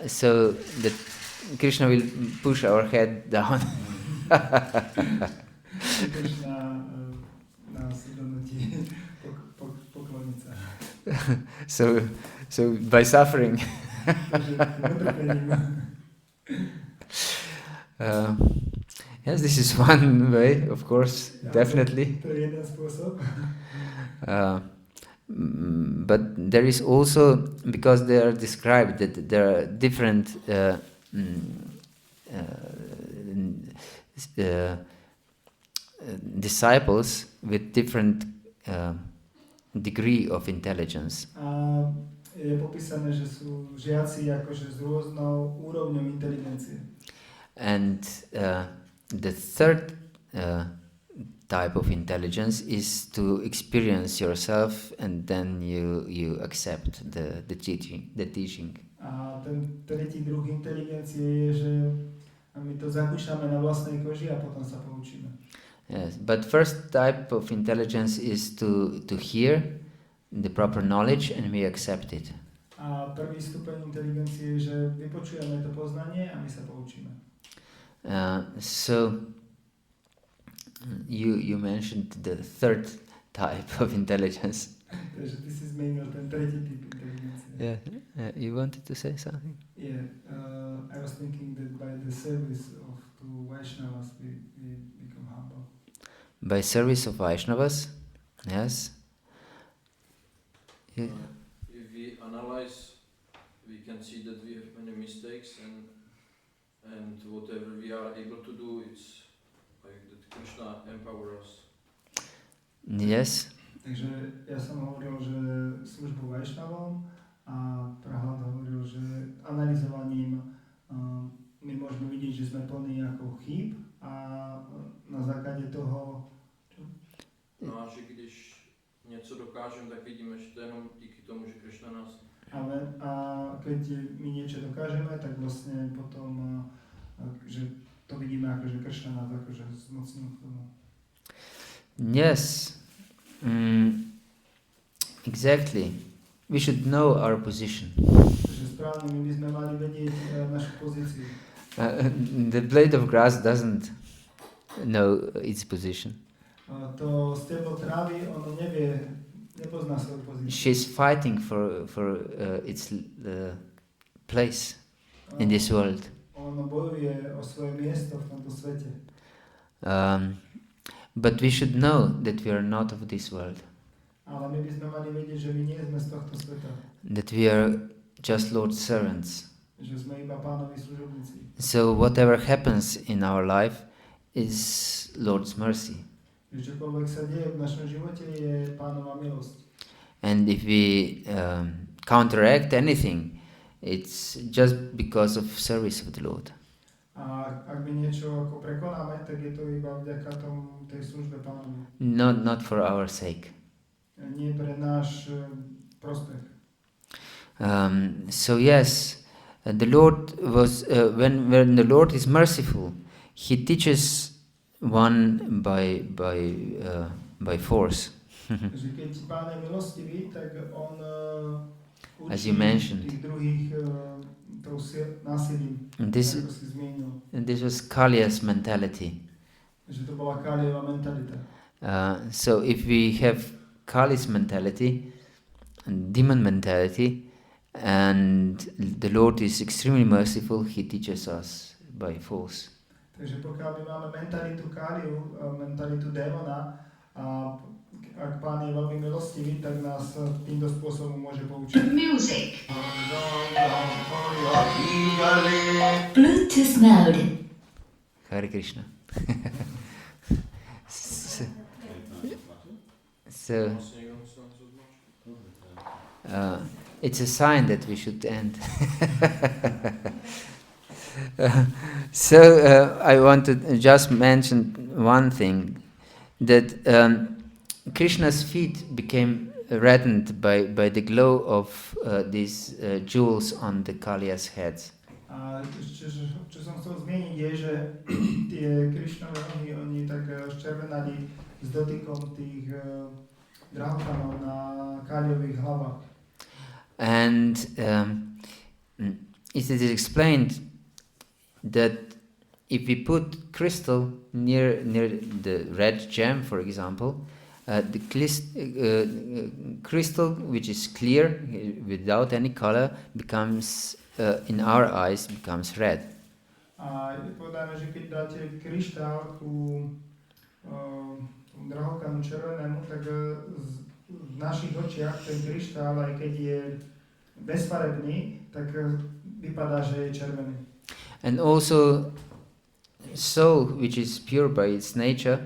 So that Krishna will push our head down. Krishna nás donúti pokloniť sa. So by suffering. Takže utrpením. Yes, this is one way, of course, Ja, definitely. To je jeden spôsob. But there is also, because they are described, that there are different disciples with different degree of intelligence. A je popísané, že sú žiaci akože s rôznou úrovňou inteligencie. And the third type of intelligence is to experience yourself, and then you accept the teaching. A ten tretí druh inteligencie je, že my to zakúšame na vlastnej koži a potom sa poučíme. Yes, but first type of intelligence is to hear the proper knowledge and we accept it. A prvý stupeň inteligencie je, že vypočujeme to poznanie a my sa poučíme. So you mentioned the third type of intelligence. Takže ty si zmenil ten tretí typ inteligencie. Yeah, you wanted to say something? Yeah, I was thinking that by the service to Vaishnavas we become humble. By service of Vaishnavas, yes. Yeah. If we analyze see that we have many mistakes and whatever we are able to do, it's like that Krishna empower us. Yes. Takže ja som hovoril, že službu Vaishnavom a Prahlad hovoril, že analyzovaním my môžeme vidieť, že sme plní ako chýb a na základe toho... No a že když něco dokážeme, tak vidíme, že to je jenom díky tomu, že Krishna nás... A keď my niečo dokážeme, tak vlastne potom, že to vidíme ako, že Krishna nás akože zmocnil k tomu. Yes. Exactly. We should know our position. Takže správne, my by sme mali vedieť našu pozíciu. The blade of grass doesn't know its position. To steblo trávy, ono nepozná svoju pozíciu. She's fighting for its place in this world. Ono bojuje o svoje miesto v tomto svete. But we should know that we are not of this world. Ale my by sme mali vedieť, že my nie sme z tohto sveta. That we are just Lord's servants. Že sme iba Pánovi služobníci. So whatever happens in our life is Lord's mercy. Že čokoľvek sa deje v našom živote je Pánova milosť. And if we counteract anything, it's just because of service of the Lord. A ak my niečo ako prekonáme, tak je to iba vďaka tej službe Pánovi. Not for our sake. Nie pre náš prospech. So yes, the Lord was when the Lord is merciful, He teaches one by force. Takže keď Pán je milostivý, tak on As učí you mentioned. tých druhých tou násilím, ako si zmienil. And this was Kaliya's mentality. Že to bola Kaliyova mentalita. So if we have Kali's mentality, and demon mentality, and the Lord is extremely merciful, He teaches us by force. Takže pokiaľ my máme mentalitu Kaliu, mentalitu démona, a ak Pán je veľmi milostivý, tak nás týmto spôsobom môže poučiť. Music. Bluetooth mode. Hare Krishna. So it's a sign that we should end. I want to just mention one thing, that Krishna's feet became reddened by the glow of these jewels on the Kaliya's heads. A čo som chcel zmieniť je, že tie Krishnové nohy, oni tak ščervenali s dotykom tých drahokánov na Kaliových hlavách. And it is explained that if we put crystal near the red gem, for example, the crystal, which is clear without any color, becomes in our eyes becomes red. A je povedané, že keď dáte kryštál ku drahokánu červenému, tak v našich očiach ten kryštál, aj keď je bezfarebný, tak vypadá, že je červený. And also soul, which is pure by its nature,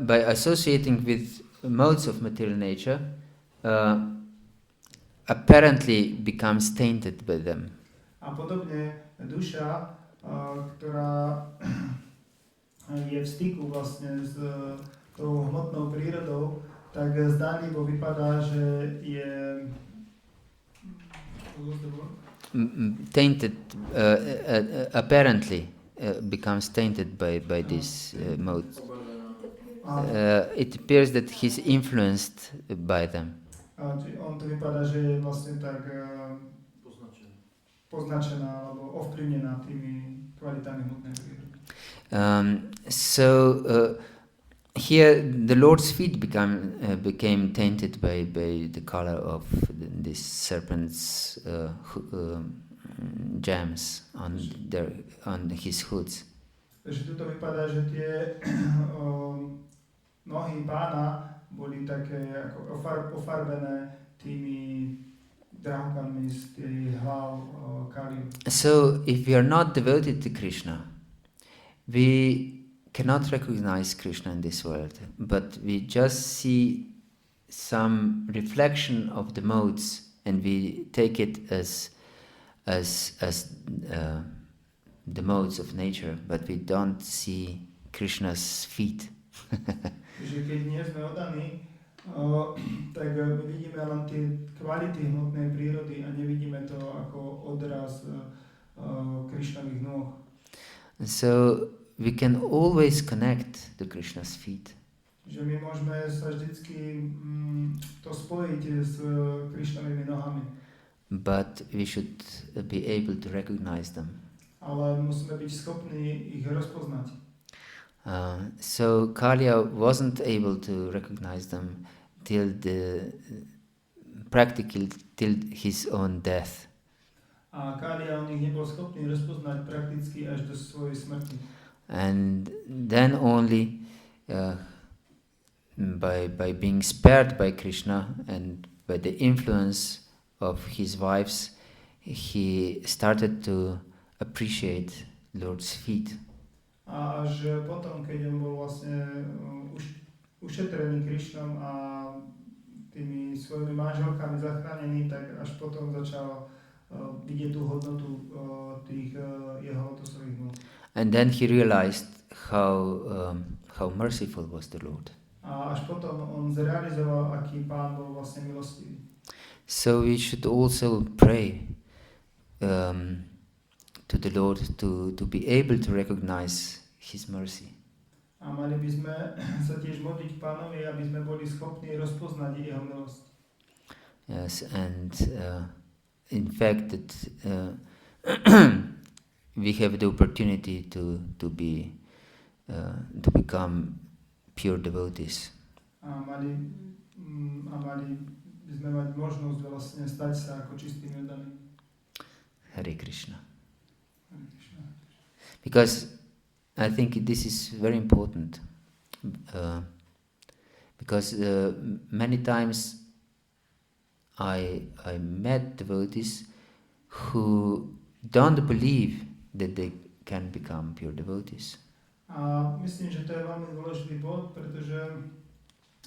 by associating with modes of material nature, apparently becomes tainted by them. A podobne duša, ktorá je v styku vlastne s tou hmotnou prírodou, tak zdánlivo vypadá, že je tainted, apparently becomes tainted by this mode. It appears that he's influenced by them. On to vypadá, že je vlastne tak poznačená alebo ovplyvnená tými kvalitami hmotnej prírody. Here the Lord's feet became tainted by the color of this serpent's gems on his hoods. Takže tuto vypadá, že tie nohy Pána boli také ako ofarbené tými drahokami z tých hlav Kaliu. So if we are not devoted to Krishna, we cannot recognize Krishna in this world, but we just see some reflection of the modes and we take it as the modes of nature, but we don't see Krishna's feet. Že keď nie sme oddaní, tak my vidíme len tie kvality hmotnej prírody a nevidíme to ako odraz Krishnových nôh. So we can always connect to Krishna's feet. Že my môžeme sa vždycky to spojiť s Krishnovými nohami. But we should be able to recognize them. Ale musíme byť schopní ich rozpoznať. So Kaliya wasn't able to recognize them till practically till his own death. A Kaliya on ich nebol schopný rozpoznať prakticky až do svojej smrti. And then only by being spared by Krishna and by the influence of his wives, he started to appreciate Lord's feet. A až potom, keď on bol vlastne ušetrený Krishnom a tými svojimi manželkami zachránený, tak až potom začal vidieť tú hodnotu tých jeho lotosových nôh. And then he realized how merciful was the Lord. A až potom on zrealizoval, aký Pán bol vlastne milostivý. So we should also pray to the Lord to be able to recognize His mercy. A mali by sme sa tiež modliť Pánovi, aby sme boli schopní rozpoznať jeho milosť. Yes, and in fact that we have the opportunity to become pure devotees. A mali by sme mať možnosť vlastne stať sa ako čistými oddanými. Hare Krishna. Hare Krishna. Because I think this is very important. Because many times I met devotees who don't believe that they can become pure devotees. A myslím, že to je veľmi dôležitý bod, pretože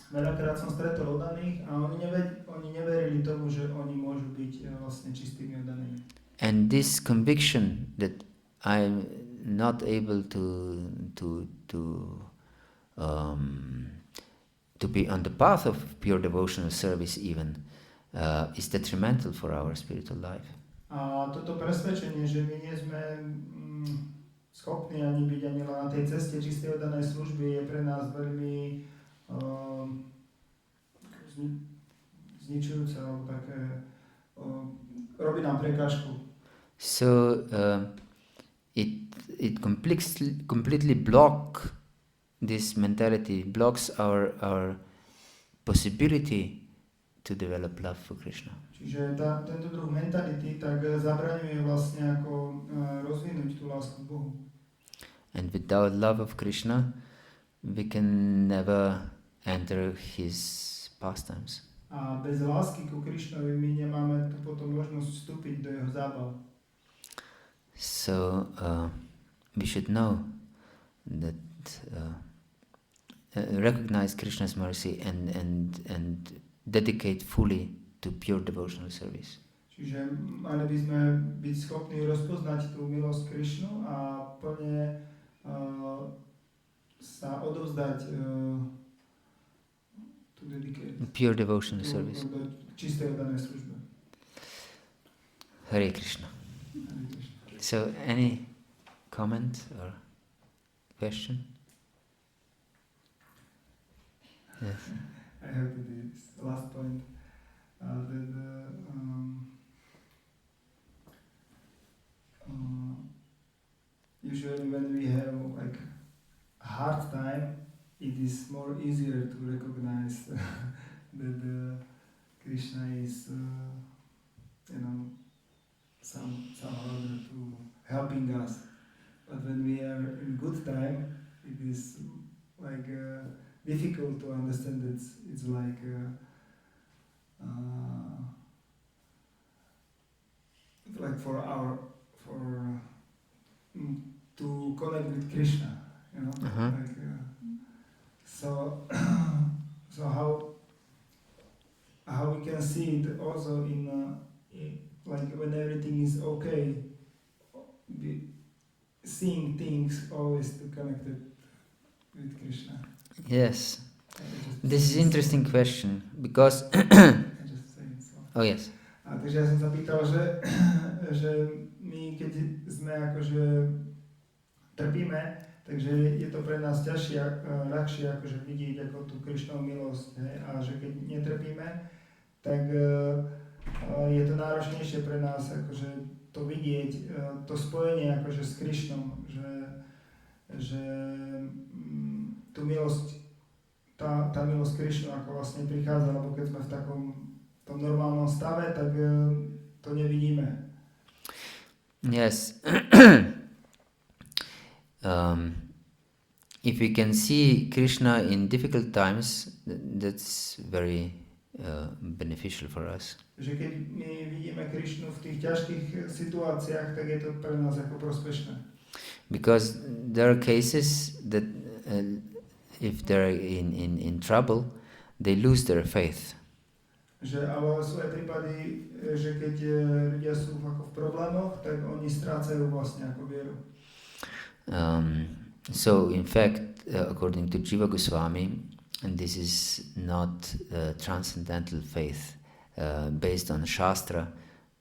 veľakrát som stretol oddaných a oni neverili tomu, že oni môžu byť vlastne čistými oddanými. And this conviction that I'm not able to be on the path of pure devotional service even is detrimental for our spiritual life. A toto presvedčenie, že my nie sme schopní ani byť ani len na tej ceste čistej oddanej služby, je pre nás veľmi zničujúce, alebo také robí nám prekážku. So it completely block this mentality, blocks our possibility to develop love for Krishna. Čiže tento druh mentality tak zabraňuje vlastne ako rozvinúť tú lásku k Bohu. And without love of Krishna, we can never enter his pastimes. A bez lásky ku Krishnovi my nemáme tu potom možnosť vstúpiť do jeho zábav. So we should know that recognize Krishna's mercy and dedicate fully to pure devotional service. Čiže mali by sme byť schopní rozpoznať tú milosť Krishnu a plne sa odovzdať to dedicate Pure devotional service. do čistej oddanej službe. Hare Krishna. Hare Krishna. So any comment or question? Yes. I have this last point usually when we have like a hard time, it is more easier to recognize that Krishna is somehow to helping us. But when we are in good time, it is like difficult to understand. It's like like for to connect with Krishna, you know, like so so how we can see it also in like when everything is okay, seeing things always to connect it with Krishna. Yes. This is interesting question because oh yes. A takže ja som sa pýtal, že my keď sme akože trpíme, takže je to pre nás ťažšie, ľahšie akože vidieť ako tú Krišnovú milosť, hej? A že keď netrpíme, tak je to náročnejšie pre nás akože to vidieť, to spojenie akože s Krišnom, že tú milosť, tá milosť Krišnu ako vlastne prichádza, lebo keď sme v tom normálnom stave, tak to nevidíme. Yes. If we can see Krishna in difficult times, that's very beneficial for us. Že keď my vidíme Krišnu v tých ťažkých situáciách, tak je to pre nás ako prospešné. Because there are cases that if they're in trouble, they lose their faith. Že, ale sú aj prípady, že keď ľudia sú ako v problémoch, tak oni strácajú vlastne ako vieru. So in fact, according to Jiva Goswami, and this is not transcendental faith based on Shastra,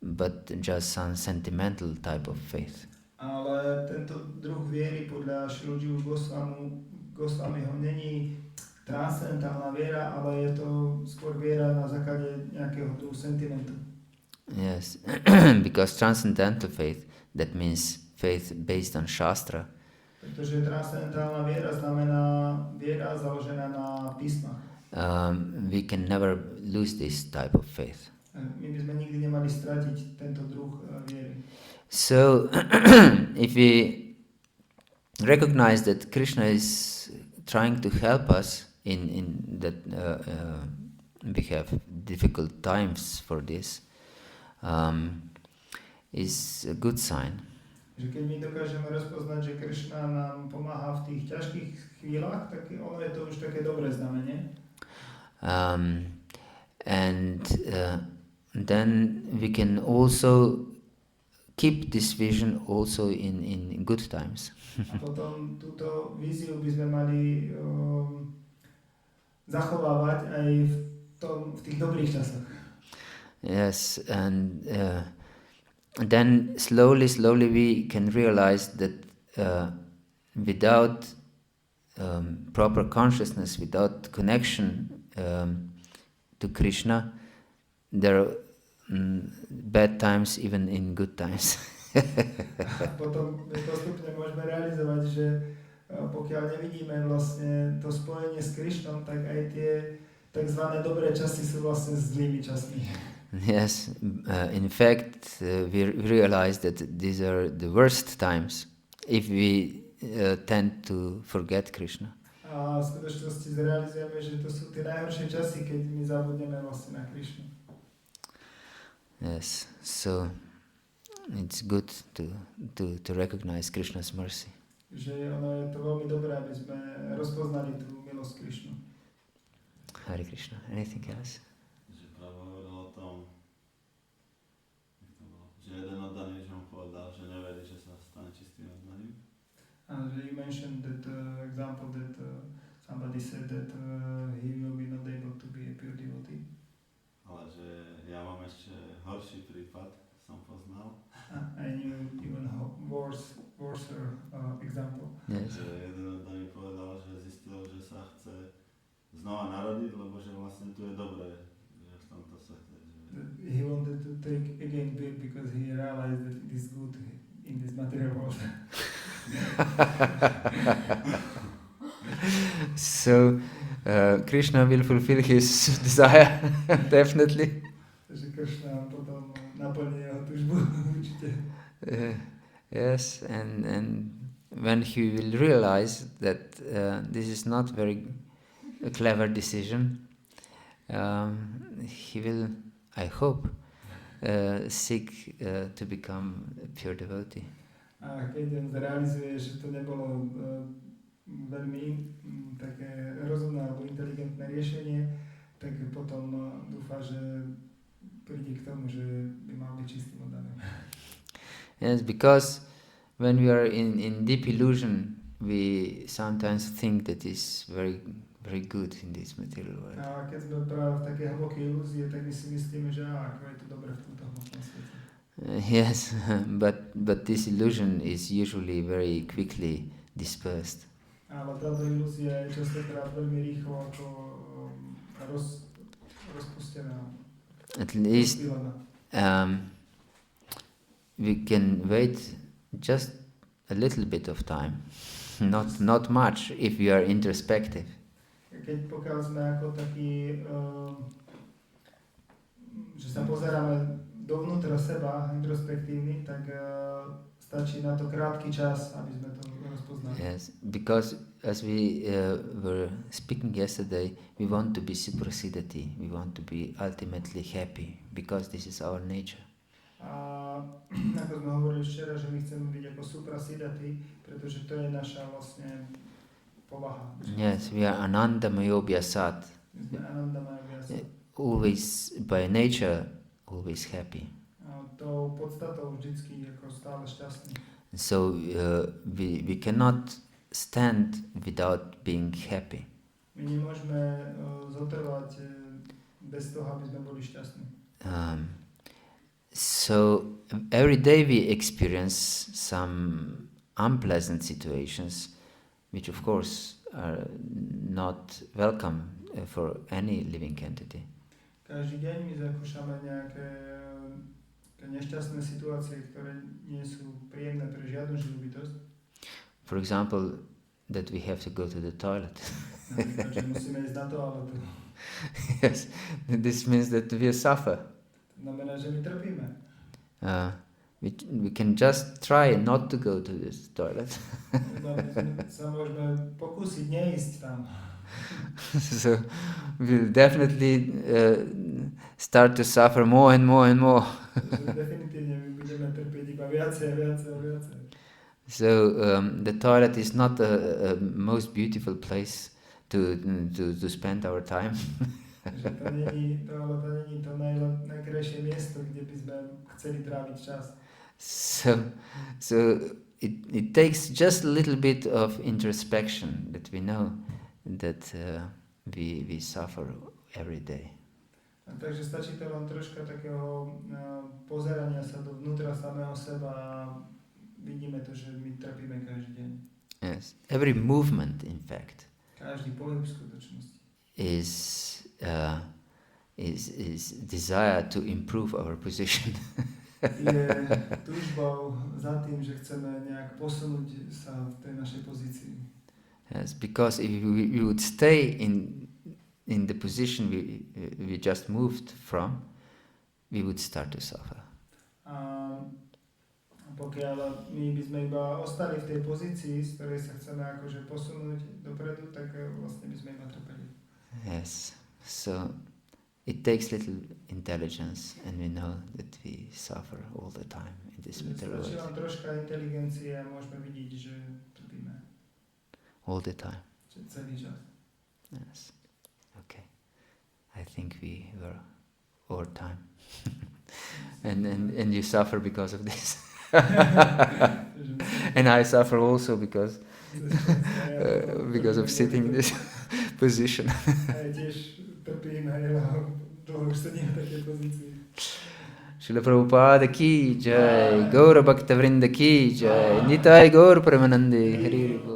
but just some sentimental type of faith. Ale tento druh viery podľa Šrilu Jivu Goswamiho není transcendentálna viera, ale je to skôr viera na základe nejakého druhu sentimentu. Yes, because transcendental faith, that means faith based on Shastra. Pretože transcendentálna viera znamená viera založená na písmach. We can never lose this type of faith. My by sme nikdy nemali stratiť tento druh viery. So, if we recognize that Krishna is trying to help us in that we have difficult times for this, is a good sign. Že keď my dokážeme rozpoznať, že Krishna nám pomáha v tých ťažkých chvíľach, tak ono je to už také dobré znamenie. And then we can also keep this vision also in good times. A potom túto víziu by sme mali zachovávať aj v tých dobrých časoch. Yes, and then slowly we can realize that without proper consciousness, without connection to Krishna, there are bad times even in good times. Potom postupne môžeme realizovať, že pokiaľ nevidíme vlastne to spojenie s Krishnom, tak aj tie takzvané dobré časy sú vlastne zlými časmi. Yes, in fact, we realize that these are the worst times if we tend to forget Krishna. A v skutočnosti zrealizujeme, že to sú tie najhoršie časy, keď my zabudneme vlastne na Krishnu. Yes, so it's good to recognize Krishna's mercy. Že ono je to veľmi dobré, aby sme rozpoznali tú milosť Krishnu. Hare Krishna. Anything else? Že práve hovoril o tom, že jeden oddaný, že mu povedal, že neverí, že sa stane čistým oddaním. And you mentioned that example that somebody said that he will be not able to be a pure devotee. Ale že ja mám ešte horší prípad, som poznal. I knew even worse example. Yes. Že jeden oddaný povedal, že zistil, že sa chce znova narodiť, lebo že vlastne tu je dobré, že v tomto svete. He wanted to take again birth because he realized that it is good in this material world. So Krishna will fulfill his desire, definitely. Takže Krishna potom naplní jeho tužbu, určite. Yes, and when he will realize that this is not very a clever decision, he will, I hope, seek to become a pure devotee. A keď on zrealizuje, že to nebolo veľmi také rozumné alebo inteligentné riešenie, tak potom dúfa, že príde k tomu, že by mal byť čistým oddaným. Yes, because when we are in deep illusion, we sometimes think that is very, very good in this material world. A keď sme práve v takej hlbokej ilúzie, tak my si myslíme, že ako je to dobre v tomto hmotnom svete. Yes, but this illusion is usually very quickly dispersed. Ale táto ilúzia je častokrát veľmi rýchlo ako rozpustená. At least we can wait just a little bit of time, not much if we are introspective. Pokiaľ sme ako taký, že sa pozeráme dovnútra seba, introspektívny, tak stačí na to krátky čas, aby sme to rozpoznali. Yes, because as we were speaking yesterday, we want to be suprasidati, we want to be ultimately happy, because this is our nature. A ako sme hovorili včera, že my chceme byť ako suprasidati, pretože to je naša vlastne povaha. Yes, we are anandamayo vyasat. My sme anandamayo vyasat. Always, by nature, always happy. A tou podstatou vždycky ako stále šťastný. So we cannot stand without being happy. My nemôžeme zotrvať bez toho, aby sme boli šťastní. So every day we experience some unpleasant situations, which of course are not welcome for any living entity. Každý deň my zakúšame nejaké nešťastné situácie, ktoré nie sú príjemné pre žiadnu živú bytosť. For example, that we have to go to the toilet. Napríklad, že musíme ísť na toaletu. Yes, this means that we suffer. Znamená, že my trpíme. We can just try not to go to this toilet. Sa môžeme pokúsiť neísť tam. So we'll definitely start to suffer more and more and more. Definitívne my budeme trpieť iba viacej a viacej a viacej. So the toilet is not a most beautiful place to spend our time. Že to není to najkrajšie miesto, kde by sme chceli tráviť čas. So it takes just a little bit of introspection that we know that we suffer every day. A takže stačí to len troška takého pozerania sa dovnútra samého seba a vidíme to, že my trpíme každý deň. Yes, every movement, in fact, Každý pohyb v skutočnosti is desire to improve our position. je túžbou za tým, že chceme nejak posunúť sa v tej našej pozícii. Yes, because if we would stay in the position we just moved from, we would start to suffer. A pokiaľ my by sme iba ostali v tej pozícii, z ktorej sa chceme akože posunúť dopredu, tak vlastne by sme iba trpeli. Yes, so it takes little intelligence and we know that we suffer all the time in this material Stačí world. len troška inteligencie a môžeme vidieť, že trpíme. All the time. Celý čas. Yes. Okay. I think we were over time. and you suffer because of this. And I suffer also because of sitting in this position. Aj tiež trpím, dlho už sedím v takej pozícii. Srila Prabhupada ki jai, Gaura Bhakta Vrinda ki jai, Nitai Gaur Premanande, Hari Hari Bol.